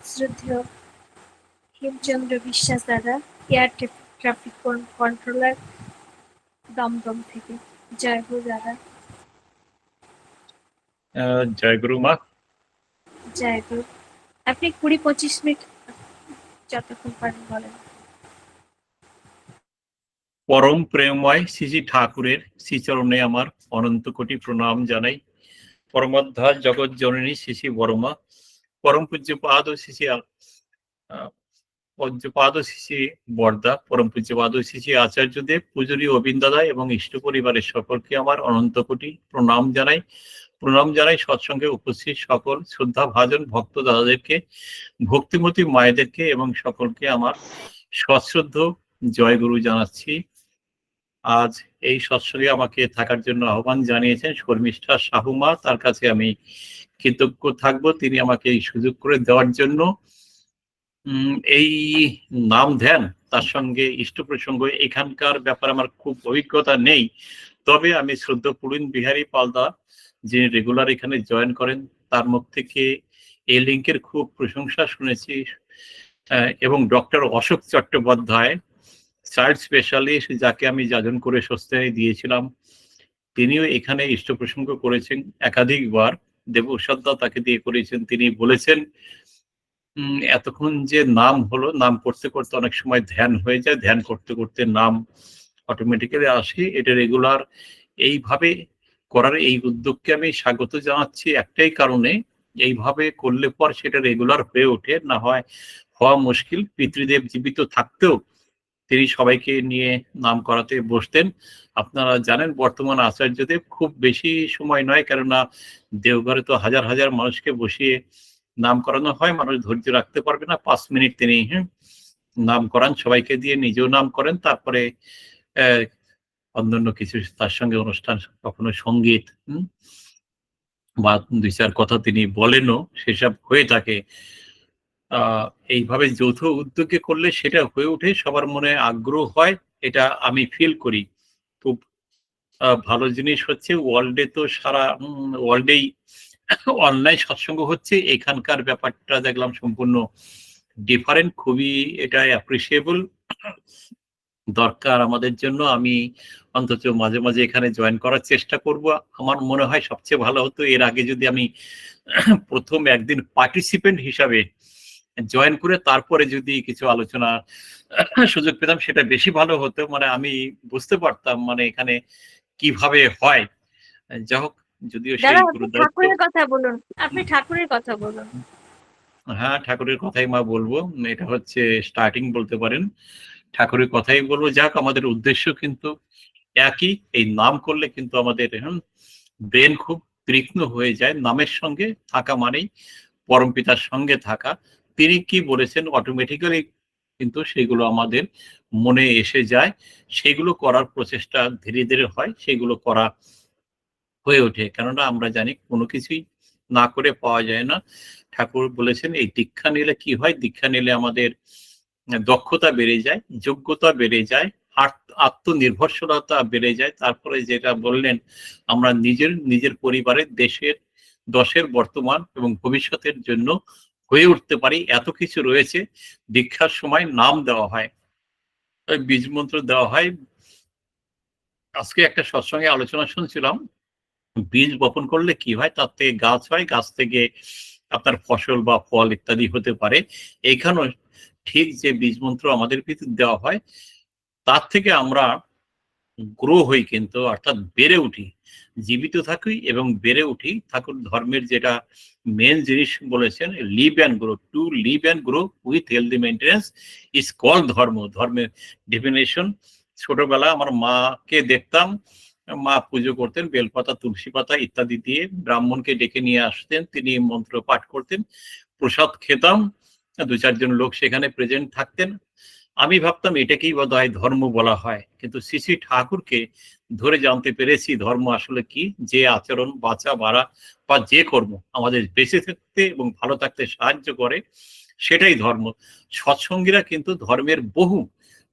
শ্রদ্ধেয় হেমচন্দ্র বিশ্বাস দাদা, এয়ার ট্রাফিক কন্ট্রোলার, দমদম থেকে। জয় গুরু দাদা। জয় গুরু মা। জয় গুরু। আপনি 20-25 মিনিট যতক্ষণ পারেন বলেন। পরম প্রেমময় শ্রী ঠাকুরের শ্রীচরণে আমার অনন্ত কোটি প্রণাম জানাই। পরমাধ্যার জগৎ জননী শ্রী বর্মা, পরম পূজ্যপাদ শ্রী বরদা, পরম পূজ্যপাদ শ্রী আচার্যদেব, পূজনীয় অবিন্দ দাদা এবং ইষ্ট পরিবারের সকলকে আমার অনন্ত কোটি প্রণাম জানাই। প্রণাম জানাই সৎসঙ্গে উপস্থিত সকল শ্রদ্ধা ভাজন ভক্ত দাদাদেরকে, ভক্তিমতী মায়েদেরকে এবং সকলকে আমার সশ্রদ্ধ জয় গুরু জানাচ্ছি। আজ এই সৎসঙ্গে আমাকে থাকার জন্য আহ্বান জানিয়েছেন শর্মিষ্ঠা সাহুমা, তার কাছে আমি কৃতজ্ঞ থাকবো তিনি আমাকে এই সুযোগ করে দেওয়ার জন্য। এই নাম ধ্যান তার সঙ্গে ইষ্ট প্রসঙ্গ এখানকার ব্যাপারে আমার খুব অভিজ্ঞতা নেই, তবে আমি শ্রদ্ধা পুরিন বিহারী পালদা যিনি রেগুলার এখানে জয়েন করেন তার মুখ থেকে এই লিঙ্কের খুব প্রশংসা শুনেছি, এবং doctor Ashok Chattopadhyay child specialist যাকে আমি যাজন করে স্বস্তি দিয়েছিলাম, তিনিও এখানে ইষ্ট প্রসঙ্গ করেছেন একাধিকবার। দেবসদ্দা তাকে দিয়ে করেছেন, তিনি বলেছেন এতক্ষণ যে নাম হলো, নাম করতে করতে অনেক সময় ধ্যান হয়ে যায়, ধ্যান করতে করতে নাম অটোমেটিক্যালি আসে। এটা রেগুলার এইভাবে করার এই উদ্যোগকে আমি স্বাগত জানাচ্ছি একটাই কারণে, এইভাবে করলে পর সেটা রেগুলার হয়ে ওঠে, না হয় হওয়া মুশকিল। পিতৃদেব জীবিত থাকতেও তিনি সবাইকে নিয়ে নাম করাতে বসতেন। আপনারা জানেন বর্তমান আচার্যদেব খুব বেশি সময় নয়, কেননা দেওঘরে তো হাজার হাজার মানুষকে বসিয়ে নাম করানো হয়, মানুষ ধৈর্য রাখতে পারবে না। 5 মিনিট তিনি নাম করান সবাইকে দিয়ে, নিজেও নাম করেন, তারপরে অন্যান্য কিছু তার সঙ্গে অনুষ্ঠান, কখনো সঙ্গীত বা 2-4 কথা তিনি বলেনও, সেসব হয়ে থাকে। এইভাবে যৌথ উদ্যোগে করলে সেটা হয়ে ওঠে, সবার মনে আগ্রহ হয়, এটা আমি ফিল করি। খুব ভালো জিনিস হচ্ছে ওয়ার্ল্ডে তো সারা ওয়ার্ল্ডেই অনলাইন সৎসঙ্গ হচ্ছে, এখানকার ব্যাপারটা দেখলাম সম্পূর্ণ ডিফারেন্ট, খুবই এটা অ্যাপ্রিসিয়েবল, দরকার আমাদের জন্য। আমি অন্তত মাঝে মাঝে এখানে জয়েন করার চেষ্টা করব। আমার মনে হয় সবচেয়ে ভালো হতো এর আগে যদি আমি প্রথম একদিন পার্টিসিপেন্ট হিসাবে জয়েন করে তারপরে যদি কিছু আলোচনা সুযোগ পেতাম, সেটা বেশি ভালো হতো। মানে আমি বুঝতে পারতাম মানে এখানে কিভাবে হয়। যাই হোক, যদিও সেই গুরুদায়িত্ব। ঠাকুরের কথা বলুন, আপনি ঠাকুরের কথা বলুন। হ্যাঁ, ঠাকুরের কথাই মা বলবো, এটা হচ্ছে স্টার্টিং বলতে পারেন, ঠাকুরের কথাই বলবো। যাক, আমাদের উদ্দেশ্য কিন্তু একই, এই নাম করলে কিন্তু আমাদের ব্রেন খুব তীক্ষ্ণ হয়ে যায়। নামের সঙ্গে থাকা মানেই পরমপিতার সঙ্গে থাকা, তিনি কি বলেছেন অটোমেটিক্যালি কিন্তু সেগুলো আমাদের মনে এসে যায়, সেগুলো করার প্রচেষ্টা ধীরে ধীরে হয়, সেগুলো করা হয়ে ওঠে। কেননা আমরা জানি কোনো কিছুই না করে পাওয়া যায় না। ঠাকুর বলেছেন এই দীক্ষা নিলে কি হয়, দীক্ষা নিলে আমাদের দক্ষতা বেড়ে যায়, যোগ্যতা বেড়ে যায়, আত্মনির্ভরশীলতা বেড়ে যায়। তারপরে যেটা বললেন, আমরা নিজের পরিবারের, দশের বর্তমান এবং ভবিষ্যতের জন্য হয়ে উঠতে পারি। এত কিছু রয়েছে। দীক্ষার সময় নাম দেওয়া হয়, বীজ মন্ত্র দেওয়া হয়। আজকে একটা সৎসঙ্গে আলোচনা শুনছিলাম, বীজ বপন করলে কি হয়, তার থেকে গাছ হয়, গাছ থেকে আপনার ফসল বা ফল ইত্যাদি হতে পারে। এইখানেও ঠিক যে বীজ মন্ত্র আমাদের ভিতর দেওয়া হয়, তার থেকে আমরা গ্রো হই কিন্তু, অর্থাৎ বেড়ে উঠি, জীবিত থাকি এবং বেড়ে উঠি। ঠাকুর ধর্মের যেটা মেন জিনিস বলেছেন, live and grow, to live and grow with healthy maintenance is call dharma. ধর্মের ডেফিনেশন, ছোটবেলা আমার মাকে দেখতাম, মা পুজো করতেন, বেলপাতা, তুলসী পাতা ইত্যাদি দিয়ে, ব্রাহ্মণকে ডেকে নিয়ে আসতেন, তিনি মন্ত্র পাঠ করতেন, প্রসাদ খেতাম, 2-4 জন লোক সেখানে প্রেজেন্ট থাকতেন। আমি ভাবতাম এটাকেই বোধহয় ধর্ম বলা হয়, কিন্তু শ্রী শ্রী ঠাকুরকে ধরে জানতে পেরেছি ধর্ম আসলে কি। যে আচরণ, বাঁচা বাড়া বা যে কর্ম আমাদের বেঁচে থাকতে এবং ভালো থাকতে সাহায্য করে, সেটাই ধর্ম। সৎসঙ্গীরা কিন্তু ধর্মের বহু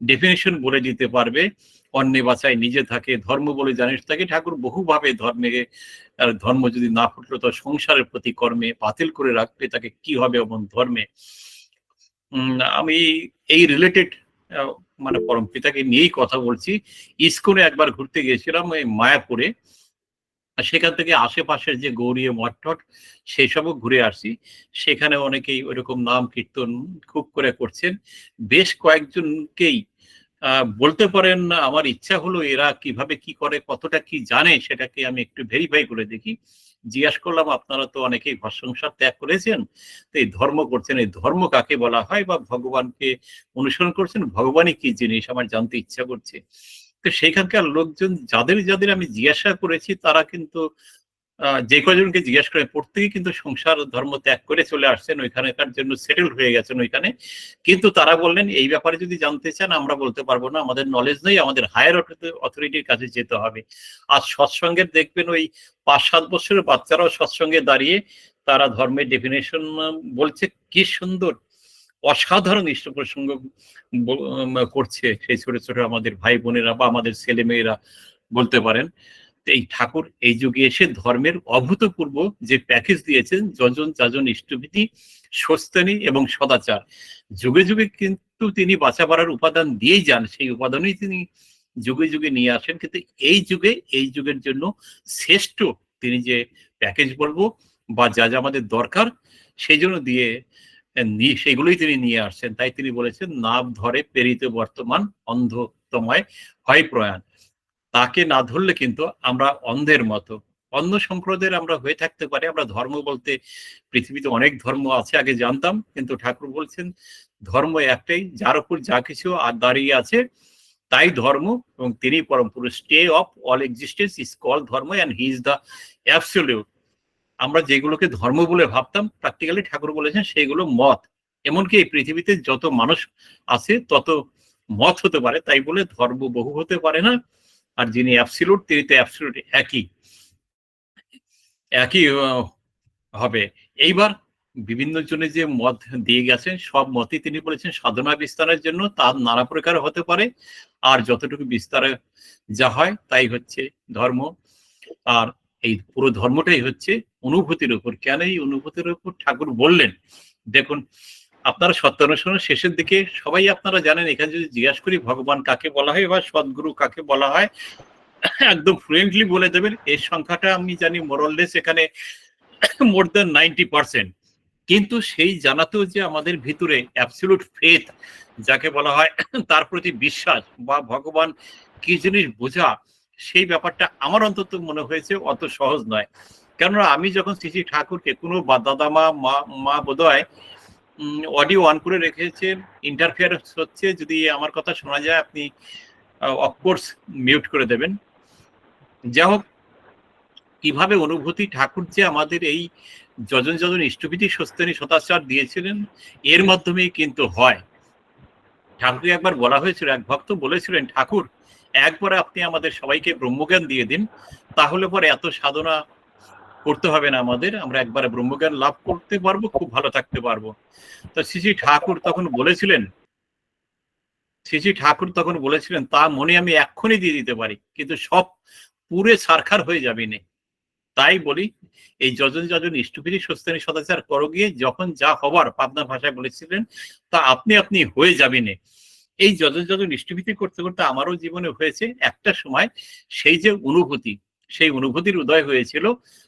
ডেফিনেশন বলে দিতে পারবে, অন্যে বাঁচায় নিজে থাকে, ধর্ম বলে জানিস থাকে। ঠাকুর বহুভাবে ধর্ম যদি না ফুটলো তো সংসারের প্রতি কর্মে বাতিল করে রাখলে তাকে কি হবে এমন ধর্মে। আমি এই রিলেটেড মানে পরম পিতাকে নিয়েই কথা বলছি। ইস্কনে একবার ঘুরতে গিয়েছিলাম এই মায়াপুরে, সেখান থেকে আশেপাশের যে গৌরীয় মঠ টঠ সেসবও ঘুরে আসছি। সেখানে অনেকেই ওইরকম নাম কীর্তন খুব করে করছেন। বেশ কয়েকজনকেই বলতে পারেন আমার ইচ্ছা হলো এরা কিভাবে কি করে, কতটা কি জানে সেটাকে আমি একটু ভেরিফাই করে দেখি। জিজ্ঞাসা করলাম, আপনারা তো অনেকেই ঘর সংসার ত্যাগ করেছেন, তো এই ধর্ম করছেন, এই ধর্ম কাকে বলা হয়, বা ভগবানকে অনুসরণ করছেন, ভগবানই কি জিনিস আমার জানতে ইচ্ছা করছে। তো সেইখানকার লোকজন যাদের যাদের আমি জিজ্ঞাসা করেছি তারা কিন্তু যে কয়জনকে জিজ্ঞেস করে প্রত্যেকেই কিন্তু সংসার ধর্ম ত্যাগ করে চলে আসছেন, ওইখানকার জন্য সেটেল হয়ে গেছেন ওইখানে। কিন্তু তারা বললেন এই ব্যাপারে যদি জানতে চান আমরা বলতে পারবো না, আমাদের নলেজ নেই, আমাদের হায়ার অথরিটির কাছে যেতে হবে। আর সৎসঙ্গের দেখবেন ওই ৫-৭ বছরের বাচ্চারাও সৎসঙ্গে দাঁড়িয়ে তারা ধর্মের ডেফিনেশন বলছে, কি সুন্দর অসাধারণ ইষ্ট প্রসঙ্গ করছে সেই ছোট ছোট আমাদের ভাই বোনেরা বা আমাদের ছেলে মেয়েরা বলতে পারেন। এই ঠাকুর এই যুগে এসে ধর্মের অভূতপূর্ব যে প্যাকেজ দিয়েছেন, যজন যাজন ইষ্টবিধি, স্বস্তানি এবং সদাচার, যুগে যুগে কিন্তু তিনি বাঁচা বাড়ার উপাদান দিয়েই যান, সেই উপাদানই তিনি যুগে যুগে নিয়ে আসেন। কিন্তু এই যুগে এই যুগের জন্য শ্রেষ্ঠ তিনি যে প্যাকেজ বলবো বা যা যা আমাদের দরকার সেই জন্য দিয়ে সেগুলোই তিনি নিয়ে আসছেন। তাই তিনি বলেছেন, নাভ ধরে পেরিতে বর্তমান অন্ধ তোমায় হয় প্রয়াণ। তাকে না ধরলে কিন্তু আমরা অন্ধের মতো, অন্য সম্প্রদায়ের আমরা হয়ে থাকতে পারি। আমরা ধর্ম বলতে পৃথিবীতে অনেক ধর্ম আছে আগে জানতাম, কিন্তু ঠাকুর বলছেন ধর্ম একটাই, যার উপর যা কিছু আর দাঁড়িয়ে আছে তাই ধর্ম, এবং তিনি পরম পুরুষ। State of all existence is call dharma and he is the absolute. আমরা যেগুলোকে ধর্ম বলে ভাবতাম প্র্যাকটিক্যালি ঠাকুর বলেছেন সেগুলো মত। এমনকি এই পৃথিবীতে যত মানুষ আছে তত মত হতে পারে, তাই বলে ধর্ম বহু হতে পারে না। আর যিনি অ্যাবসলিউট তিনি তো অ্যাবসলিউট একই একই হবে। এইবার বিভিন্ন জনে যে মত দিয়ে গেছেন সব মতই তিনি বলেছেন সাধনা বিস্তারের জন্য, তার নানা প্রকার হতে পারে। আর যতটুকু বিস্তারে যা হয় তাই হচ্ছে ধর্ম। আর এই পুরো ধর্মটাই হচ্ছে অনুভূতির উপর। কেন এই অনুভূতির উপর ঠাকুর বললেন? দেখুন, আপনারা সত্যানুসরণের শেষের দিকে সবাই আপনারা জানেন, এখানে যদি জিজ্ঞাসা করি ভগবান কাকে বলা হয় বা সদ্গুরু কাকে বলা হয়, একদম ফ্লুয়েন্টলি বলে দেবেন। এর সংখ্যাটা আমি জানি মোরললেস এখানে মোর দেন 90%। কিন্তু সেই জানাতেও যে আমাদের ভিতরে অ্যাবসলিউট ফেথ যাকে বলা হয়, তার প্রতি বিশ্বাস বা ভগবান কি জিনিস বোঝা, সেই ব্যাপারটা আমার অন্তত মনে হয়েছে অত সহজ নয়। কেননা আমি যখন শ্রী শ্রী ঠাকুরকে কোনো দাদা মা বোধহয় অডিও অন করে রেখেছেন, ইন্টারফিয়ারেন্স হচ্ছে, যদি আমার কথা শোনা যায় আপনি অফকোর্স মিউট করে দেবেন। যাই হোক, কিভাবে অনুভূতি ঠাকুর যে আমাদের এই যজন যজন ইষ্টবিধি স্বস্তানি সদাচার দিয়েছিলেন এর মাধ্যমেই কিন্তু হয়। ঠাকুরকে একবার বলা হয়েছিল, এক ভক্ত বলেছিলেন, ঠাকুর একবার আপনি আমাদের সবাইকে ব্রহ্মজ্ঞান দিয়ে দিন, তাহলে পরে এত সাধনা করতে হবে না আমাদের, আমরা একবারে ব্রহ্মজ্ঞান লাভ করতে পারবো, খুব ভালো থাকতে পারবো। তো শ্রী ঠাকুর তখন বলেছিলেন তা মনে আমি এক্ষুনি দিয়ে দিতে পারি, কিন্তু সব পুরে সারখার হয়ে যাবে না। তাই বলি, এই যজন যজন ইষ্টবিধি স্বস্তানি সদাচার করো গিয়ে যখন যা হবার, পাবনা ভাষায় বলেছিলেন, তা আপনি আপনি হয়ে যাবেন। এই যজন যজন ইষ্টবিধি করতে করতে আমারও জীবনে হয়েছে একটা সময় সেই যে অনুভূতি, সেই অনুভূতির উদয় হয়েছিল।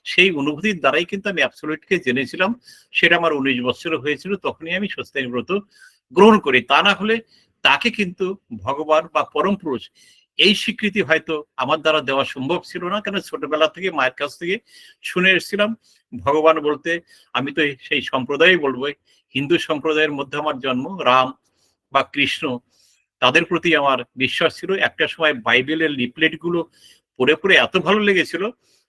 সেই অনুভূতির দ্বারাই কিন্তু আমি অ্যাবসলিউটকে জেনেছিলাম। সেটা আমার 19 বছর হয়েছিল, তখনই আমি স্বস্তানি ব্রত গ্রহণ করি। তা না হলে তাকে কিন্তু ভগবান বা পরম পুরুষ এই স্বীকৃতি হয়তো আমার দ্বারা দেওয়া সম্ভব ছিল না। কেন ছোটবেলা থেকে মায়ের কাছ থেকে শুনে এসেছিলাম ভগবান বলতে। আমি তো সেই সম্প্রদায়ই বলবো, হিন্দু সম্প্রদায়ের মধ্যে আমার জন্ম, রাম বা কৃষ্ণ তাদের প্রতি আমার বিশ্বাস ছিল। একটা সময় বাইবেলের লিফলেট গুলো পড়ে পড়ে এত ভালো লেগেছিল,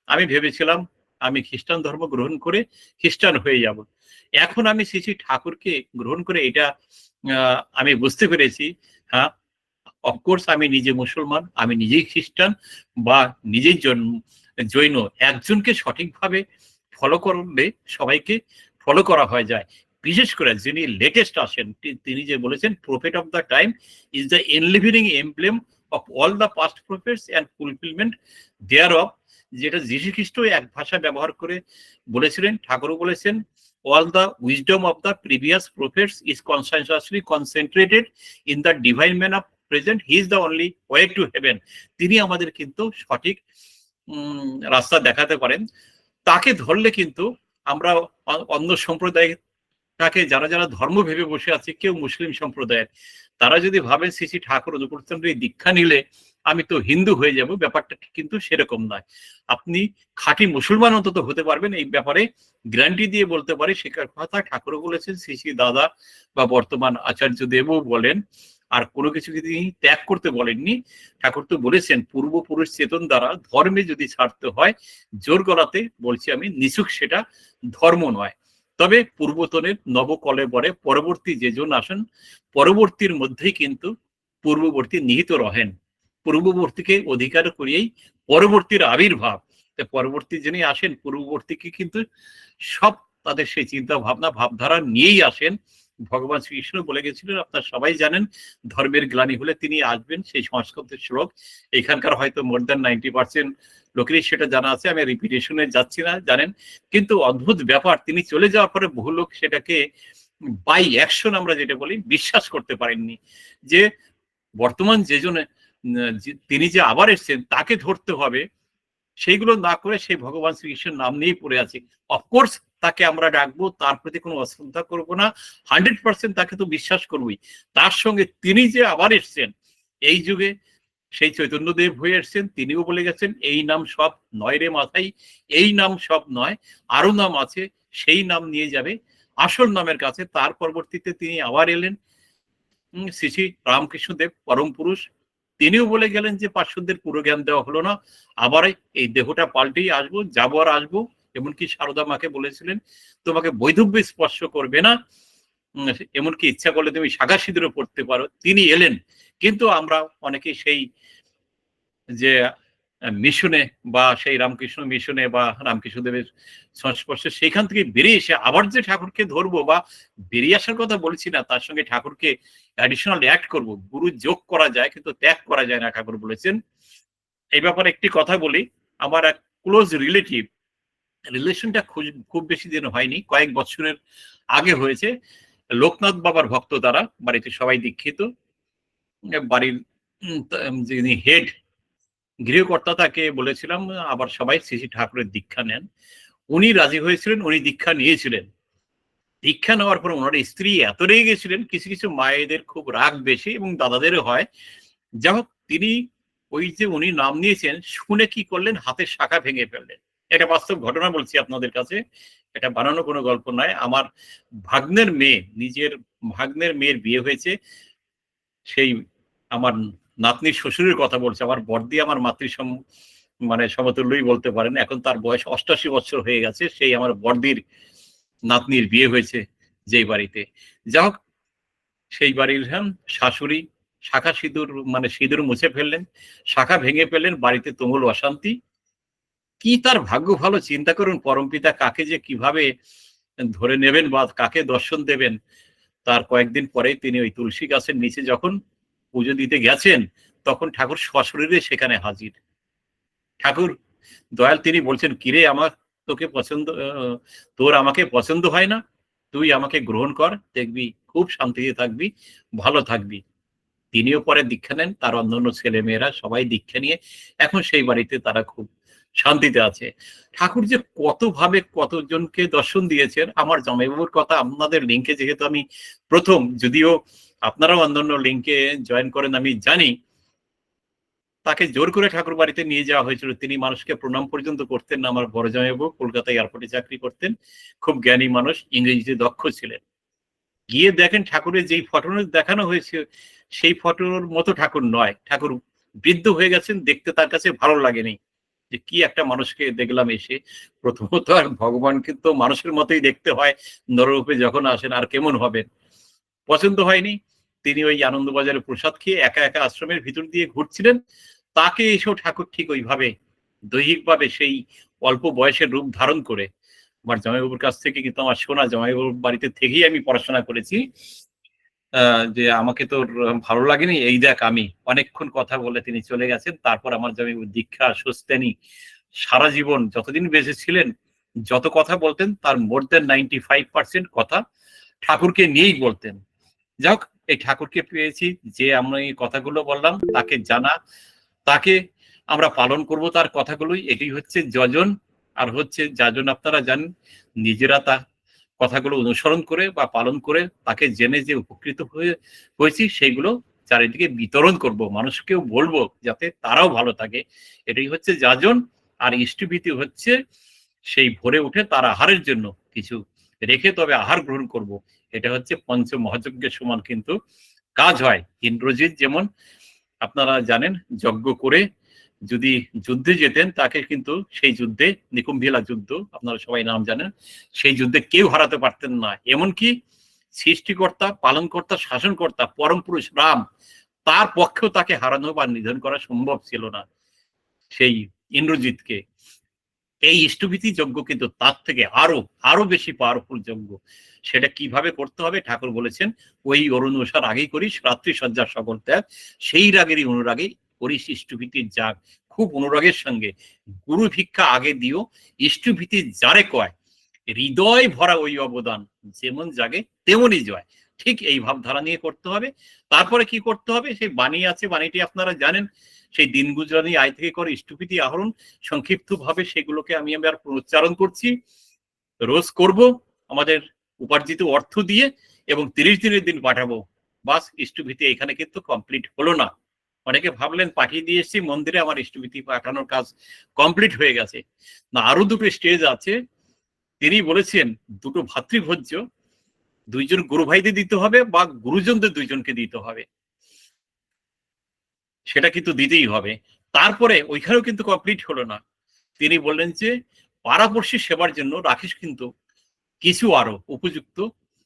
আমি ভেবেছিলাম আমি খ্রিস্টান ধর্ম গ্রহণ করে খ্রিস্টান হয়ে যাব। এখন আমি শ্রী শ্রী ঠাকুরকে গ্রহণ করে এটা আমি বুঝতে পেরেছি, হ্যাঁ অফকোর্স আমি নিজে মুসলমান, আমি নিজেই খ্রিস্টান বা নিজেই জৈন। একজনকে সঠিকভাবে ফলো করলে সবাইকে ফলো করা হয়ে যায়। বিশেষ করে যিনি লেটেস্ট আসেন তিনি যে বলেছেন prophet of the time is the enlivening emblem of all the past prophets and fulfillment thereof, যেটা যীশু খ্রিস্ট এক ভাষা ব্যবহার করে বলেছিলেন, ঠাকুরও বলেছেন, all the wisdom of the previous prophets is conscientiously concentrated in the divine man of present. He is the only way to heaven. তিনি আমাদের কিন্তু সঠিক রাস্তা দেখাতে পারেন। তাকে ধরলে কিন্তু আমরা অন্য সম্প্রদায় তাকে যারা যারা ধর্ম ভেবে বসে আছে, কেউ মুসলিম সম্প্রদায়ের, তারা যদি ভাবেন শ্রী শ্রী ঠাকুর অনুকূলচন্দ্র এই দীক্ষা নিলে আমি তো হিন্দু হয়ে যাব, ব্যাপারটা কিন্তু সেরকম নয়। আপনি খাঁটি মুসলমান অন্তত হতে পারবেন, এই ব্যাপারে গ্যারান্টি দিয়ে বলতে পারি। শেখার কথা ঠাকুরও বলেছেন, শ্রী শ্রী দাদা বা বর্তমান আচার্য দেবও বলেন। আর কোনো কিছু তিনি ত্যাগ করতে বলেননি। ঠাকুর তো বলেছেন পূর্বপুরুষ চেতন দ্বারা ধর্মে যদি ছাড়তে হয়, জোর গলাতে বলছি আমি, নিছক সেটা ধর্ম নয়। তবে পূর্বতনের নবকলেবরে পরবর্তী যেজন আসেন, পরবর্তীর মধ্যেই কিন্তু পূর্ববর্তী নিহিত রহেন। পূর্ববর্তীকে অধিকার করিয়েই পরবর্তীর আবির্ভাব। পরবর্তী যিনি আসেন, পূর্ববর্তীকে কিন্তু সব তাদের সেই চিন্তা ভাবনা ভাবধারা নিয়েই আসেন। ভগবান শ্রীকৃষ্ণ বলে গেছিলেন, আপনারা সবাই জানেন, ধর্মের গ্লানি হলে তিনি আসবেন, সেই সংস্কৃতের শ্লোক। এখানকার হয়তো মোর দ্যান 90% লোকেরই সেটা জানা আছে, আমি রিপিটেশনে যাচ্ছি না, জানেন। কিন্তু অদ্ভুত ব্যাপার, তিনি চলে যাওয়ার পরে বহু লোক সেটাকে বাই অ্যাকশন আমরা যেটা বলি বিশ্বাস করতে পারেননি, যে বর্তমান যেজন তিনি যে আবার এসছেন তাকে ধরতে হবে, সেইগুলো না করে সেই ভগবান শ্রীকৃষ্ণের নাম নিয়েই পড়ে আছে। অফকোর্স তাকে আমরা ডাকবো, তার প্রতি কোনো অশ্রদ্ধা করবো না, 100% তাকে তো বিশ্বাস করবোই। তার সঙ্গে তিনি যে আবার এসছেন এই যুগে, সেই চৈতন্যদেব হয়ে এসছেন, তিনিও বলে গেছেন এই নাম সব নয় রে মাথায়, এই নাম সব নয়, আরো নাম আছে, সেই নাম নিয়ে যাবে আসল নামের কাছে। তার পরবর্তীতে তিনি আবার এলেন, শ্রী শ্রী রামকৃষ্ণদেব পরম পুরুষ, তিনিও বলে গেলেন যে পার্শ্বদের পুরো জ্ঞান দেওয়া হলো না, আবার এই দেহটা পাল্টেই আসবো, যাবো আর আসবো। এমনকি সারদা মাকে বলেছিলেন তোমাকে বৈধব্য স্পর্শ করবে না, এমনকি ইচ্ছা করলে তুমি শাখা সিঁদুরও পড়তে পারো। তিনি এলেন, কিন্তু আমরা অনেকে সেই যে মিশনে বা সেই রামকৃষ্ণ মিশনে বা রামকৃষ্ণদেবের সংস্পর্শে সেইখান থেকে বেরিয়ে এসে আবার যে ঠাকুরকে ধরবো, বা বেরিয়ে আসার কথা বলছি না, তার সঙ্গে ঠাকুরকে অ্যাডিশনাল অ্যাড করব, গুরু যোগ করা যায় কিন্তু ত্যাগ করা যায় না, ঠাকুর বলেছেন। এই ব্যাপারে একটি কথা বলি, আমার এক ক্লোজ রিলেটিভ, রিলেশনটা খুব বেশি দিন হয়নি, কয়েক বছরের আগে হয়েছে। লোকনাথ বাবার ভক্ত তারা, বাড়িতে সবাই দীক্ষিত, বাড়ির যিনি হেড গৃহকর্তা তাকে বলেছিলাম আবার সবাই শ্রী শ্রী ঠাকুরের দীক্ষা নেন। উনি রাজি হয়েছিলেন, উনি দীক্ষা নিয়েছিলেন। দীক্ষা নেওয়ার পর ওনার স্ত্রী এত রেগে গেছিলেন, কিছু কিছু মায়েদের খুব রাগ বেশি এবং দাদাদেরও হয়। যাই হোক, তিনি ওই যে উনি নাম নিয়েছেন শুনে কি করলেন, হাতের শাখা ভেঙে ফেললেন। এটা বাস্তব ঘটনা বলছি আপনাদের কাছে, এটা বানানো কোনো গল্প নয়। আমার ভাগ্নের মেয়ে, নিজের ভাগ্নের মেয়ের বিয়ে হয়েছে, সেই আমার নাতনির শ্বশুরের কথা বলছে, আমার বড়দি আমার মানে সমতুল্যই বলতে পারেন। এখন তার বয়স 88 বছর হয়ে গেছে। সেই আমার বড়দির নাতনির বিয়ে হয়েছে যেই বাড়িতে। যা হোক, সেই বাড়ির শাশুড়ি শাখা সিঁদুর মানে সিঁদুর মুছে ফেললেন, শাখা ভেঙে ফেললেন, বাড়িতে তুমুল অশান্তি। কি তার ভাগ্য ভালো, চিন্তা করুন, পরমপিতা কাকে যে কিভাবে ধরে নেবেন বা কাকে দর্শন দেবেন। তার কয়েকদিন পরেই তিনি ওই তুলসী গাছের নিচে যখন পুজো দিতে গেছেন, তখন ঠাকুর সশরীরে সেখানে হাজির। ঠাকুর দয়াল তিনি বলছেন, কিরে আমার তোকে পছন্দ, তোর আমাকে পছন্দ হয় না, তুই আমাকে গ্রহণ কর, দেখবি খুব শান্তিতে থাকবি, ভালো থাকবি। তিনিও পরে দীক্ষা নেন, তার অন্যান্য ছেলে মেয়েরা সবাই দীক্ষা নিয়ে এখন সেই বাড়িতে তারা খুব শান্তিতে আছে। ঠাকুর যে কত ভাবে কতজনকে দর্শন দিয়েছেন, আমার জামাইবাবুর কথা আপনাদের লিঙ্কে যেহেতু আমি প্রথম, যদিও আপনারাও অন্যান্য লিঙ্কে জয়েন করেন আমি জানি, তাকে জোর করে ঠাকুর বাড়িতে নিয়ে যাওয়া হয়েছিল। তিনি মানুষকে প্রণাম পর্যন্ত করতেন না। আমার বড় জামাইবাবু কলকাতা এয়ারপোর্টে চাকরি করতেন, খুব জ্ঞানী মানুষ, ইংরেজিতে দক্ষ ছিলেন। গিয়ে দেখেন ঠাকুরের যেই ফটো দেখানো হয়েছে সেই ফটোর মতো ঠাকুর নয়। ঠাকুর বৃদ্ধ হয়ে গেছেন, দেখতে তার কাছে ভালো লাগেনি, যে কি একটা মানুষকে দেখলাম এসে। প্রথমত আর ভগবানকে তো মানুষের মতোই দেখতে হয়, নররূপে যখন আসেন আর কেমন হবেন, পছন্দ হয়নি। তিনি ওই আনন্দবাজারে প্রসাদ খেয়ে একা একা আশ্রমের ভিতর দিয়ে ঘুরছিলেন, তাকে এসেও ঠাকুর ঠিক ওইভাবে দৈহিকভাবে সেই অল্প বয়সের রূপ ধারণ করে, আমার জামাইবাবুর কাছ থেকে কিন্তু আমার শোনা, জামাইবাবুর বাড়িতে থেকেই আমি পড়াশোনা করেছি, যে আমাকে তোর ভালো লাগেনি, এই দেখ আমি অনেকক্ষণ কথা বলে তিনি চলে গেছেন। তারপর আমার স্বামী দীক্ষা সুস্তেনী সারা জীবন যতদিন বেঁচে ছিলেন যত কথা বলতেন তার মোর দেন 95% কথা ঠাকুরকে নিয়েই বলতেন। যাই হোক, এই ঠাকুরকে পেয়েছি, যে আমরা এই কথাগুলো বললাম তাকে জানা, তাকে আমরা পালন করব তার কথাগুলোই, এটাই হচ্ছে যজন। আর হচ্ছে যাজন আপনারা জানেন, নিজেরা তা কথাগুলো অনুসরণ করে বা পালন করে তাকে জেনে যে উপকৃত হয়েছি সেইগুলো চারিদিকে বিতরণ করব, মানুষকেও বলবো যাতে তারাও ভালো থাকে। এটাই হচ্ছে যাজন। আর ইষ্টভীতি হচ্ছে সেই ভোরে উঠে তার আহারের জন্য কিছু রেখে তবে আহার গ্রহণ করব। এটা হচ্ছে পঞ্চ মহাযজ্ঞের সমান কিন্তু কাজ হয়। ইন্দ্রজিৎ যেমন আপনারা জানেন যজ্ঞ করে যদি যুদ্ধে যেতেন তাকে কিন্তু সেই যুদ্ধে, নিকুম্ভিলা যুদ্ধ আপনারা সবাই নাম জানেন, সেই যুদ্ধে কেউ হারাতে পারতেন না। এমনকি সৃষ্টিকর্তা, পালনকর্তা, শাসনকর্তা পরম পুরুষ রাম, তার পক্ষেও তাকে হারানো বা নিধন করা সম্ভব ছিল না সেই ইন্দ্রজিৎকে। এই ইষ্টভীতি যজ্ঞ কিন্তু তার থেকে আরো আরো বেশি পাওয়ারফুল যজ্ঞ। সেটা কিভাবে করতে হবে ঠাকুর বলেছেন, ওই অরুণসার আগেই করিস রাত্রি সজ্জার সকল ত্যাগ, সেই রাগেরই অনুরাগেই করিস ইষ্টভীতির যাগ। খুব অনুরাগের সঙ্গে গুরু ভিক্ষা আগে দিও, ইষ্টভীতি যারে কয় হৃদয় ভরা ওই অবদান, যেমন জাগে তেমনই জয়। ঠিক এই ভাবধারা নিয়ে করতে হবে। তারপরে কি করতে হবে, সেই বাণী আছে, বাণীটি আপনারা জানেন, সেই দিন গুজরানি আয় থেকে করে ইষ্টভীতি আহরণ, সংক্ষিপ্ত ভাবে সেগুলোকে আমি আবার উচ্চারণ করছি, রোজ করব আমাদের উপার্জিত অর্থ দিয়ে, এবং 30 দিনের দিন পাঠাবো। বাস, ইষ্টভীতি এখানে কিন্তু কমপ্লিট হলো না। অনেকে ভাবলেন পাঠিয়ে দিয়ে এসেছি মন্দিরে, আমার ইষ্টভীতি পাঠানোর কাজ কমপ্লিট হয়ে গেছে। না, আরো দুটো স্টেজ আছে। তিনি বলেছেন দুটো ভাতৃভোজ্য, দুইজন গুরু ভাইদের দিতে হবে বা গুরুজনদের দুইজনকে দিতে হবে, সেটা কিন্তু দিতেই হবে। তারপরে ওইখানেও কিন্তু কমপ্লিট হলো না। তিনি বললেন যে পাড়াপড়শি সেবার জন্য রাখিস কিন্তু কিছু আরো উপযুক্ত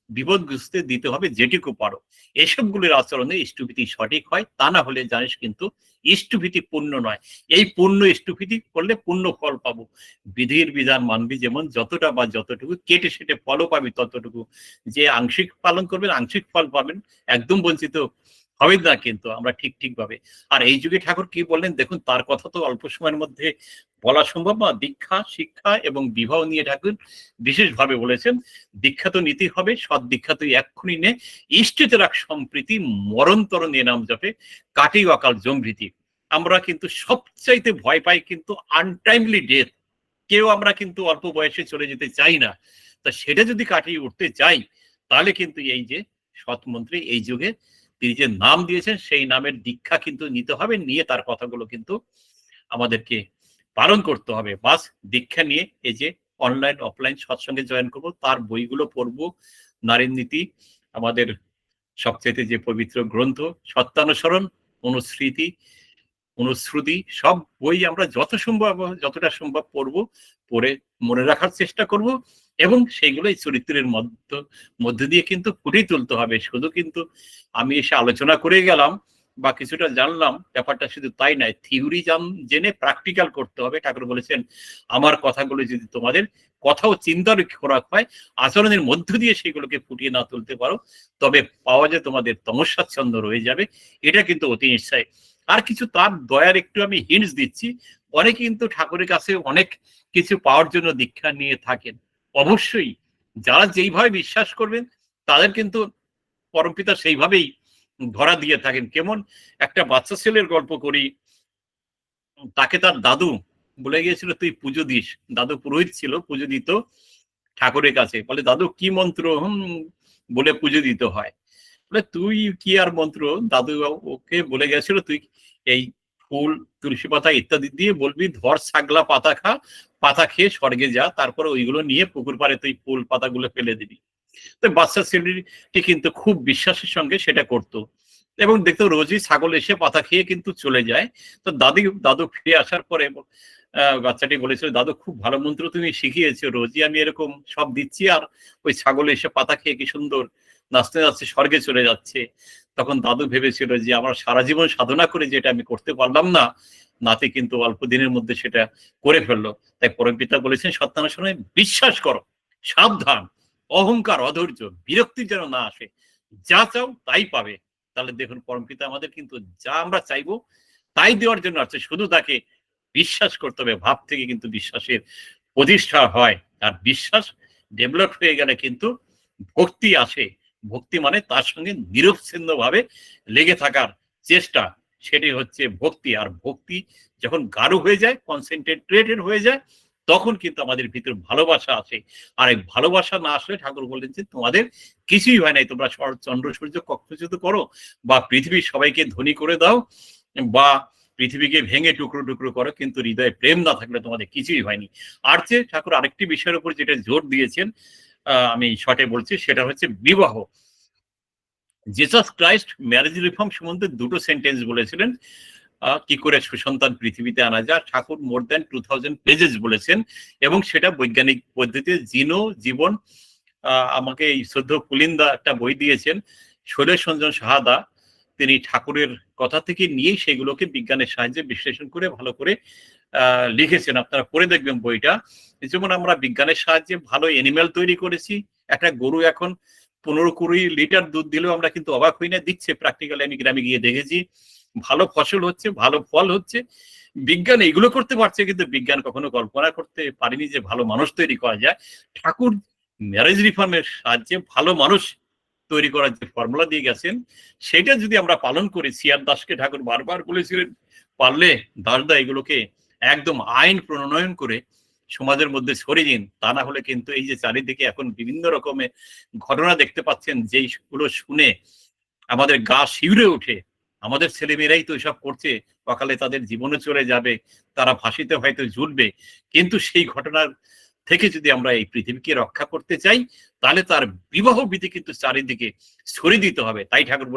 বিপদগ্রস্তে দিতে হবে যেটুকু পারো। এসবগুলির আচরণে ইষ্টভীতি সঠিক হয়, তা না হলে জানিস কিন্তু ইষ্টভীতি পূর্ণ নয়। এই পূর্ণ ইষ্টভীতি করলে পূর্ণ ফল পাবো। বিধির বিধান মানবি যেমন, যতটা বা যতটুকু, কেটে সেটে ফলও পাবি ততটুকু। যে আংশিক পালন করবেন আংশিক ফল পাবেন, একদম বঞ্চিত হবে না কিন্তু আমরা ঠিক ঠিক ভাবে। আর এই যুগে ঠাকুর কি বললেন দেখুন, তার কথা তো অল্প সময়ের মধ্যে বলা সম্ভব না। দীক্ষা, শিক্ষা এবং বিবাহ নিয়ে ঠাকুর বিশেষভাবে বলেছেন, দীক্ষা তো নিতেই হবে, সৎ দীক্ষা তুই এক্ষুনি নে, ইষ্টিতে রাখ সম্প্রীতি, মরণতর নিয়ে নাম জপে, কাটি অকাল জমভীতি। আমরা কিন্তু সবচাইতে ভয় পাই কিন্তু আনটাইমলি ডেথ। কেউ আমরা কিন্তু অল্প বয়সে চলে যেতে চাই না। তা সেটা যদি কাটিয়ে উঠতে চাই, তাহলে কিন্তু এই যে সৎ মন্ত্রী এই যুগে তিনি যে নাম দিয়েছেন সেই নামের দীক্ষা কিন্তু নিতে হবে, নিয়ে তার কথাগুলো কিন্তু আমাদেরকে পালন করতে হবে। বাস, দীক্ষা নিয়ে এই যে অনলাইন অফলাইন সৎসঙ্গে জয়েন করব, তার বইগুলো পড়বো। নারীর নীতি আমাদের সবচেয়ে যে পবিত্র গ্রন্থ, সত্যানুসরণ, অনুস্মৃতি, অনুশ্রুতি, সব বই আমরা যতটা সম্ভব পড়বো, পড়ে মনে রাখার চেষ্টা করব, এবং সেইগুলোই চরিত্রের মধ্যে দিয়ে কিন্তু ফুটিয়ে তুলতে হবে। শুধু কিন্তু আমি এসে আলোচনা করে গেলাম বা কিছুটা জানলাম, ব্যাপারটা শুধু তাই নয়, থিওরি জেনে প্র্যাকটিক্যাল করতে হবে। ঠাকুর বলেছেন আমার কথাগুলো যদি তোমাদের কথা ও চিন্তার খোরাক হয়, আচরণের মধ্য দিয়ে সেগুলোকে ফুটিয়ে না তুলতে পারো, তবে পাওয়া যায় তোমাদের তমস্বাচ্ছন্দ রয়ে যাবে। এটা কিন্তু অতি নিশ্চয়। আর কিছু তার দয়ার একটু আমি হিন্টস দিচ্ছি। অনেকে কিন্তু ঠাকুরের কাছে অনেক কিছু পাওয়ার জন্য দীক্ষা নিয়ে থাকেন। অবশ্যই যারা যেইভাবে বিশ্বাস করবেন তাদের কিন্তু পরমপিতা সেইভাবেই ধরা দিয়ে থাকেন। কেমন, একটা বাচ্চা ছেলের গল্প করি। তাকে তার দাদু বলে গিয়েছিল তুই পুজো দিস। দাদু পুরোহিত ছিল, পুজো দিত ঠাকুরের কাছে। বলে দাদু কি মন্ত্র বলে পুজো দিতে হয়? বলে তুই কি আর মন্ত্র, দাদু ওকে বলে গেছিল তুই এই ফুল, তুলসী পাতা ইত্যাদি দিয়ে বলবি ধর ছাগলা পাতা খা, পাতা খেয়ে স্বর্গে যা, তারপরে ওইগুলো নিয়ে পুকুর পাড়ে তুই ফুল পাতাগুলো ফেলে দিবি। তো বাচ্চা ছেলেটি কিন্তু খুব বিশ্বাসের সঙ্গে সেটা করতো, এবং দেখতো রোজই ছাগল এসে পাতা খেয়ে কিন্তু চলে যায়। তো দাদু ফিরে আসার পরে বাচ্চাটি বলেছিল দাদু খুব ভালো মন্ত্র তুমি শিখিয়েছো, রোজই আমি এরকম সব দিচ্ছি আর ওই ছাগল এসে পাতা খেয়ে কি সুন্দর নাচতে নাচতে স্বর্গে চলে যাচ্ছে। তখন দাদু ভেবেছিল যে আমার সারা জীবন সাধনা করে যেটা আমি করতে পারলাম না, নাতি কিন্তু অল্প দিনের মধ্যে সেটা করে ফেললো। তাই পরমপিতা বলেছেন সত্যানুসরণে বিশ্বাস করো, সাবধান, অহংকার অধৈর্য বিরক্তি যেন না আসে, যা চাও তাই পাবে। তাহলে দেখুন পরমপিতা আমাদের কিন্তু যা আমরা চাইবো তাই দেওয়ার জন্য আছে, শুধু তাকে বিশ্বাস করতে হবে। ভাব থেকে কিন্তু বিশ্বাসের প্রতিষ্ঠা হয়, আর বিশ্বাস ডেভেলপ হয়ে গেলে কিন্তু ভক্তি আসে। ভক্তি মানে তার সঙ্গে নিরবচ্ছিন্ন ভাবে লেগে থাকার চেষ্টা, সেটি হচ্ছে ভক্তি। আর ভক্তি যখন গাঢ় হয়ে যায়, কনসেন্ট্রেটেড হয়ে যায়, তখন কিন্তু আমাদের ভিতর ভালোবাসা আসে। আর এই ভালোবাসা না আসলে ঠাকুর বললেন যে তোমাদের কিছুই হয় নাই, তোমরা চন্দ্র সূর্য কক্ষচ্যুত করো, বা পৃথিবীর সবাইকে ধনী করে দাও, বা পৃথিবীকে ভেঙে টুকরো টুকরো করো, কিন্তু হৃদয়ে প্রেম না থাকলে তোমাদের কিছুই হয়নি। আর যে ঠাকুর আরেকটি বিষয়ের উপর যেটা জোর দিয়েছেন, আমি শর্টে বলছি, সেটা হচ্ছে বিবাহ। জিসাস ক্রাইস্ট ম্যারেজ রিফর্ম সম্বন্ধে দুটো সেন্টেন্স বলেছিলেন, কি করে সুসন্তান পৃথিবীতে আনা যায়। ঠাকুর মোর দ্যান 2000 পেজেস বলেছেন, এবং সেটা বৈজ্ঞানিক পদ্ধতিতে জিনো জীবন। আমাকে এই শ্রদ্ধ পুলিন্দা একটা বই দিয়েছেন, শৈলেশ রঞ্জন সাহাদা, তিনি ঠাকুরের কথা থেকে নিয়েই সেগুলোকে বিজ্ঞানের সাহায্যে বিশ্লেষণ করে ভালো করে লিখেছেন। আপনারা পড়ে দেখবেন বইটা। যেমন আমরা বিজ্ঞানের সাহায্যে ভালো অ্যানিমেল তৈরি করেছি। একটা গরু এখন 15-20 লিটার দুধ দিলেও আমরা কিন্তু অবাক হই না, দিচ্ছে। প্র্যাকটিক্যালি আমি গ্রামে গিয়ে দেখেছি, ভালো ফসল হচ্ছে, ভালো ফল হচ্ছে। বিজ্ঞান এগুলো করতে পারছে, কিন্তু বিজ্ঞান কখনো কল্পনা করতে পারেনি যে ভালো মানুষ তৈরি করা যায়। ঠাকুর ম্যারেজ রিফর্মের সাহায্যে ভালো মানুষ তৈরি করার যে ফর্মুলা দিয়ে গেছেন, সেটা যদি আমরা পালন করি, সিআর দাসকে ঠাকুর বারবার বলেছিলেন, পারলে দাসদা এগুলোকে একদম আইন প্রণয়ন করে সমাজের মধ্যে ছড়িয়ে দিন। তা না হলে কিন্তু এই যে চারিদিকে এখন বিভিন্ন রকমের ঘটনা দেখতে পাচ্ছেন, যেইগুলো শুনে আমাদের গা শিউরে ওঠে। আমাদের ছেলেমেয়েরাই তো এসব করছে, সকালে তাদের জীবনে চলে যাবে, তারা ফাঁসিতে হয়তো ঝুলবে। কিন্তু সেই ঘটনার থেকে যদি আমরা এই পৃথিবীকে রক্ষা করতে চাই, তাহলে তার বিবাহ বিধি কিন্তু চারিদিকে ছড়িয়ে দিতে হবে। তাই ঠাকুর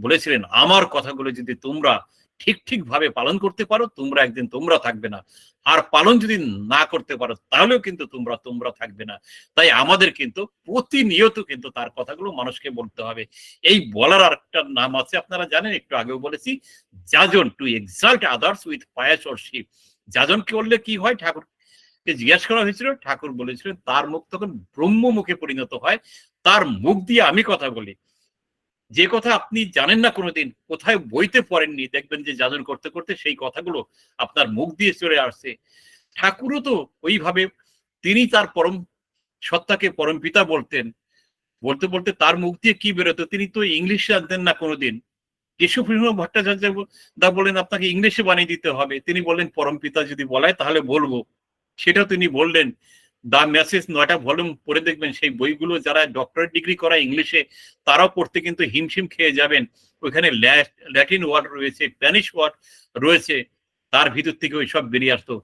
বলেছিলেন, আমার কথাগুলো যদি তোমরা ঠিক ভাবে পালন করতে পারো, তোমরা একদিন তোমরা থাকবে না। আর পালন যদি না করতে পারো, তাহলেও কিন্তু তোমরা থাকবে না। তাই আমাদের কিন্তু প্রতিনিয়ত কিন্তু তার কথাগুলো মানুষকে বলতে হবে। এই বলার আরেকটা নাম আছে, আপনারা জানেন, একটু আগেও বলেছি, যাজন, to exalt others with pious worship. যাজন করলে কি হয়, ঠাকুরকে জিজ্ঞাসা করা হয়েছিল, ঠাকুর বলেছিলেন তার মুখ তখন ব্রহ্ম মুখে পরিণত হয়। তার মুখ দিয়ে আমি কথা বলি, যে কথা আপনি জানেন না কোনোদিন, কোথায় বইতে পড়েননি, দেখবেন যে যাজন করতে করতে সেই কথাগুলো আপনার মুখ দিয়ে চলে আসছে। ঠাকুরও তো ওইভাবে, তিনি তার পরম সত্তাকে পরম পিতা বলতেন। বলতে বলতে তার মুখ দিয়ে কি বেরোতো, তিনি তো ইংলিশ জানতেন না কোনোদিন। কেশবচন্দ্র ভট্টাচার্য দা বলেন আপনাকে ইংলিশে বানিয়ে দিতে হবে, তিনি বললেন পরম পিতা যদি বলায় তাহলে বলবো। সেটাও তিনি বললেন। দা মেসেজ 9টা ভলিউম পড়ে দেখবেন, সেই বইগুলো যারা ডক্টরেট ডিগ্রি করা ইংলিশে, তারাও পড়তে কিন্তু হিমশিম খেয়ে যাবেন। ওইখানে ল্যাটিন ওয়ার্ড রয়েছে, স্প্যানিশ ওয়ার্ড রয়েছে, তার ভিতর থেকে ওইসব বেরিয়ে আসতো।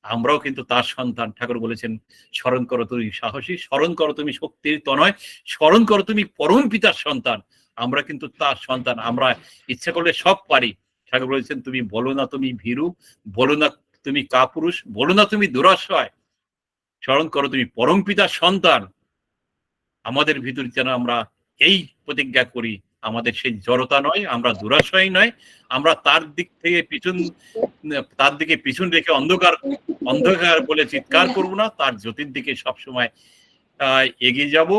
আমরাও কিন্তু তার সন্তান। ঠাকুর বলেছেন, স্মরণ করো তুমি সাহসী, স্মরণ করো তুমি শক্তির তনয়, স্মরণ করো তুমি পরম পিতার সন্তান। আমরা কিন্তু তার সন্তান, আমরা ইচ্ছা করলে সব পারি। ঠাকুর বলেছেন, তুমি বলো না তুমি ভীরু, বলো না তুমি কাপুরুষ, বলো না তুমি দুরাশয়, স্মরণ করো তুমি পরম পিতার সন্তান। আমাদের ভিতর যেন আমরা এই প্রতিজ্ঞা করি, আমাদের সেই জড়তা নয়, আমরা দুরাশয় নয়, আমরা তার দিকে পিছন রেখে অন্ধকার বলে চিৎকার করব না, তার জ্যোতির দিকে সবসময় এগিয়ে যাব।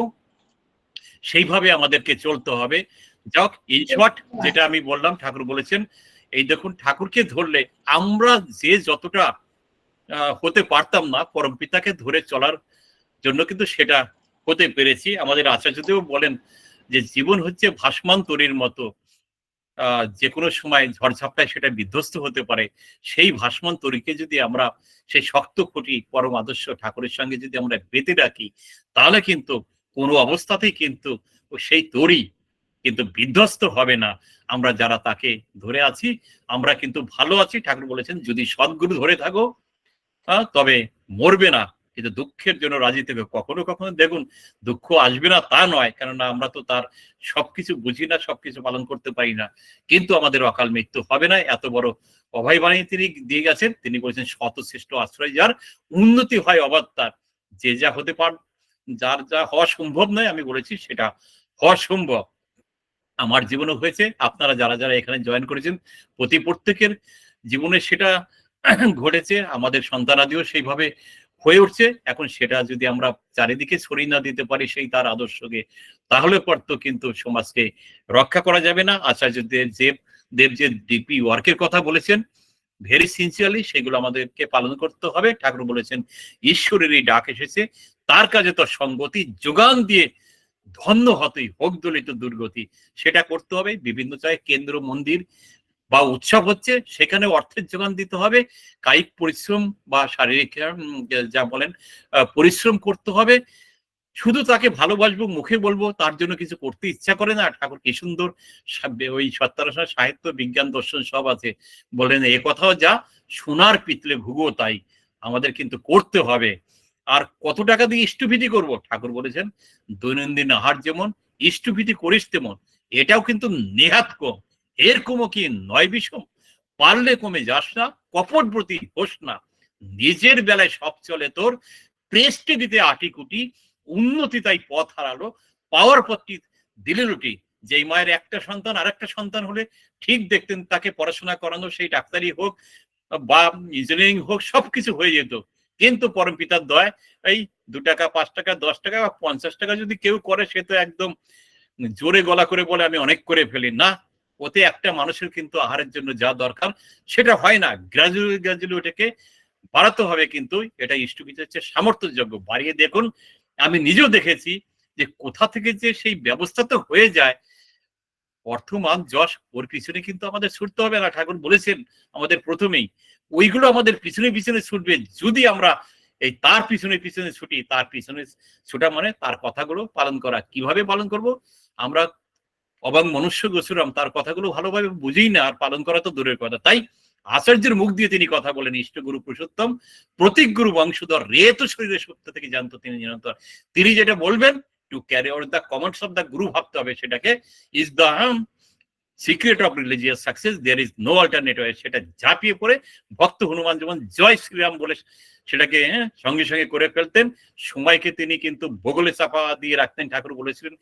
সেইভাবে আমাদেরকে চলতে হবে। যাক, ইন শর্ট যেটা আমি বললাম, ঠাকুর বলেছেন, এই দেখুন ঠাকুরকে ধরলে আমরা যে যতটা হতে পারতাম না, পরম পিতাকে ধরে চলার জন্য কিন্তু সেটা হতে পেরেছি। আমাদের আচার্যদেব বলেন যে জীবন হচ্ছে ভাসমান তরীর মতো, যে কোনো সময় ঝড়ঝাপটায় সেটা বিধ্বস্ত হতে পারে। সেই ভাসমান তরীকে যদি আমরা সেই শক্ত খুঁটি পরম আদর্শ ঠাকুরের সঙ্গে যদি আমরা বেঁধে রাখি, তাহলে কিন্তু কোনো অবস্থাতেই কিন্তু সেই তরী কিন্তু বিধ্বস্ত হবে না। আমরা যারা তাকে ধরে আছি, আমরা কিন্তু ভালো আছি। ঠাকুর বলেছেন, যদি সদ্গুরু ধরে থাকো তবে মরবে না, কিন্তু দুঃখের জন্য রাজি থেকে। কখনো কখনো দেখুন দুঃখ আসবে না তা নয়, কেননা আমরা তো তার সবকিছু বুঝি না, সবকিছু পালন করতে পারি না, কিন্তু আমাদের অকাল মৃত্যু হবে না, এত বড় অভয় বাণী তিনি দিয়ে গেছেন। তিনি বলেছেন, শত শ্রেষ্ঠ আশ্রয় যার, উন্নতি হয় অবাধ তার। যে যা হতে যার যা হওয়া সম্ভব নয়, আমি বলেছি সেটা হওয়া সম্ভব। আমার জীবনে হয়েছে, আপনারা যারা যারা এখানে জয়েন করেছেন, প্রত্যেকের জীবনে সেটা ঘটেছে। আমাদের সন্তানাদিও সেইভাবে হয়ে উঠছে। এখন সেটা যদি আমরা চারিদিকে ছড়িয়ে না দিতে পারি সেই তার আদর্শকে, তাহলে পর তো কিন্তু সমাজকে রক্ষা করা যাবে না। আচার্য দেব যে ডিপি ওয়ার্কের কথা বলেছেন ভেরি সিনসিয়ারলি, সেগুলো আমাদেরকে পালন করতে হবে। ঠাকুর বলেছেন ঈশ্বরেরই ডাক এসেছে, তার কাজে তো সঙ্গতি যোগান দিয়ে ধন্য হতেই হোক দলিত দুর্গতি, সেটা করতে হবে। বিভিন্ন জায়গায় কেন্দ্র মন্দির বা উৎসব হচ্ছে, সেখানে অর্থের যোগান দিতে হবে। কায়িক পরিশ্রম বা শারীরিক যা বলেন পরিশ্রম করতে হবে। শুধু তাকে ভালোবাসবো মুখে বলবো তার জন্য কিছু করতে ইচ্ছা করে না। ঠাকুর কি সুন্দর ওই সত্যানুসার সাহিত্য বিজ্ঞান দর্শন সব আছে, বলেন এ কথাও যা সোনার পিতলে ঘুঘো তাই, আমাদের কিন্তু করতে হবে। আর কত টাকা দিয়ে ইষ্টভীতি করব, ঠাকুর বলেছেন দৈনন্দিন আহার যেমন ইষ্টভীতি করিস তেমন, এটাও কিন্তু নেহাত কম। এর কমও কি নয় বিষম, পারলে কমে যাস না, কপটব্রতী হোস না, নিজের বেলায় সব চলে তোর, প্রেস্টে দিতে আটি কুটি, উন্নতি তাই পথ হারালো, পাওয়ার পথটি দিলে রুটি। যেই মায়ের একটা সন্তান আর একটা সন্তান হলে ঠিক দেখতেন তাকে পড়াশোনা করানো, সেই ডাক্তারি হোক বা ইঞ্জিনিয়ারিং হোক, সবকিছু হয়ে যেত। কিন্তু পরম পিতার দয় এই 2 টাকা 5 টাকা 10 টাকা বা 50 টাকা যদি কেউ করে, সে তো একদম জোরে গলা করে বলে আমি অনেক করে ফেলি না। ওতে একটা মানুষের কিন্তু আহারের জন্য যা দরকার সেটা হয় না। গ্রাজুয়ালি গ্রাজুয়ালি ওটাকে বাড়াতে হবে। কিন্তু এটা ইষ্টভীতি হচ্ছে সামর্থ্যযোগ্য, বাড়িয়ে দেখুন। আমি নিজেও দেখেছি যে কোথা থেকে যে সেই ব্যবস্থা তো হয়ে যায়, অর্থমান যশ ওর পিছনে কিন্তু আমাদের ছুটতে হবে না। ঠাকুর বলেছেন আমাদের প্রথমেই, ওইগুলো আমাদের পিছনে পিছনে ছুটবে যদি আমরা এই তার পিছনে পিছনে ছুটি। তার পিছনে ছুটা মানে তার কথাগুলো পালন করা। কিভাবে পালন করব? আমরা অবাক মনুষ্য গোচরম, তার কথাগুলো ভালোভাবে বুঝেই না, আর পালন করা তো দূরের কথা। তাই আচার্যের মুখ দিয়ে তিনি কথা বলেন, ইষ্টগুরু পুরুষোত্তম প্রতীক গুরু বংশধর রে তো শরীরে সত্য থেকে জানতো তিনি নিরন্তর। তিনি যেটা বলবেন to carry out the commands of the guru ভাবতে হবে, সেটাকে is the secret of religious success, there is no alternative. সেটা ঝাঁপিয়ে পড়ে ভক্ত হনুমান যেমন জয় শ্রীরাম বলে সেটাকে সঙ্গে সঙ্গে করে ফেলতেন। সময়কে তিনি কিন্তু বগলে চাপা দিয়ে রাখতেন। ঠাকুর বলেছিলেন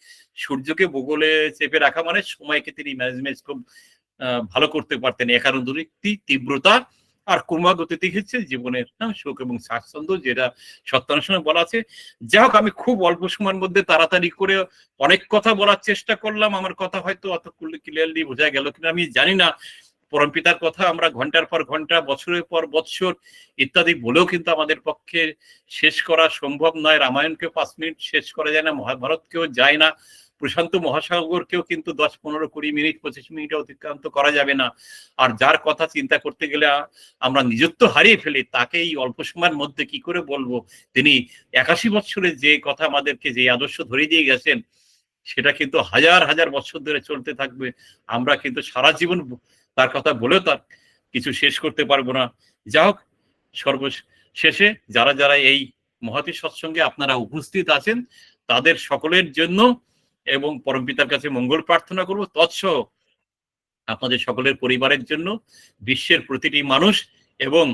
সূর্যকে বগলে চেপে রাখা মানে সময়কে তিনি ম্যানেজমেন্ট খুব ভালো করতে পারতেন। একারণী তীব্রতা আর ক্রমাগতি হচ্ছে জীবনের সুখ এবং স্বাচ্ছন্দ্য, যেটা সত্যানুষ্ঠানে বলা আছে। যাই হোক, আমি খুব অল্প সময়ের মধ্যে তাড়াতাড়ি করে অনেক কথা বলার চেষ্টা করলাম। আমার কথা হয়তো অত ক্লিয়ারলি বোঝা গেল কিনা আমি জানি না। পরমপিতার কথা আমরা ঘন্টার পর ঘন্টা, বছরের পর বছর ইত্যাদি বলেও কিন্তু আমাদের পক্ষে শেষ করা সম্ভব নয়। রামায়ণকেও 5 মিনিট শেষ করা যায় না, মহাভারতকেও যায় না, প্রশান্ত মহাসাগরকেও কিন্তু 10, 15, 20 মিনিট 25 মিনিটে অতিক্রান্ত করা যাবে না। আর যার কথা চিন্তা করতে গেলে আমরা নিজত্ব হারিয়ে ফেলি, তাকে এই অল্প সময়ের মধ্যে কি করে বলবো? তিনি 81 বছরে যে কথা আমাদেরকে, যে আদর্শ ধরে দিয়ে গেছেন, সেটা কিন্তু হাজার হাজার বছর ধরে চলতে থাকবে। আমরা কিন্তু সারা জীবন তার কথা বলেও তার কিছু শেষ করতে পারবো না। যা হোক, সর্বশেষে যারা যারা এই মহতী সৎসঙ্গে আপনারা উপস্থিত আছেন, তাদের সকলের জন্য এবং পরমপিতার কাছে মঙ্গল প্রার্থনা করব। তৎসহ আপনাদের সকলের পরিবারের জন্য, বিশ্বের প্রতিটি মানুষ এবং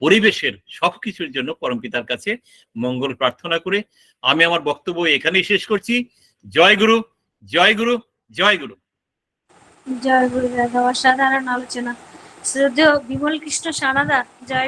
পরিবেশের সবকিছুর জন্য পরমপিতার কাছে মঙ্গল প্রার্থনা করে আমি আমার বক্তব্য এখানেই শেষ করছি। জয় গুরু, জয় গুরু, জয় গুরু। জয় গুরু দাদা, অসাধারণ আলোচনা। শ্রদ্ধেয় বিমল কৃষ্ণ সানাদা, জয়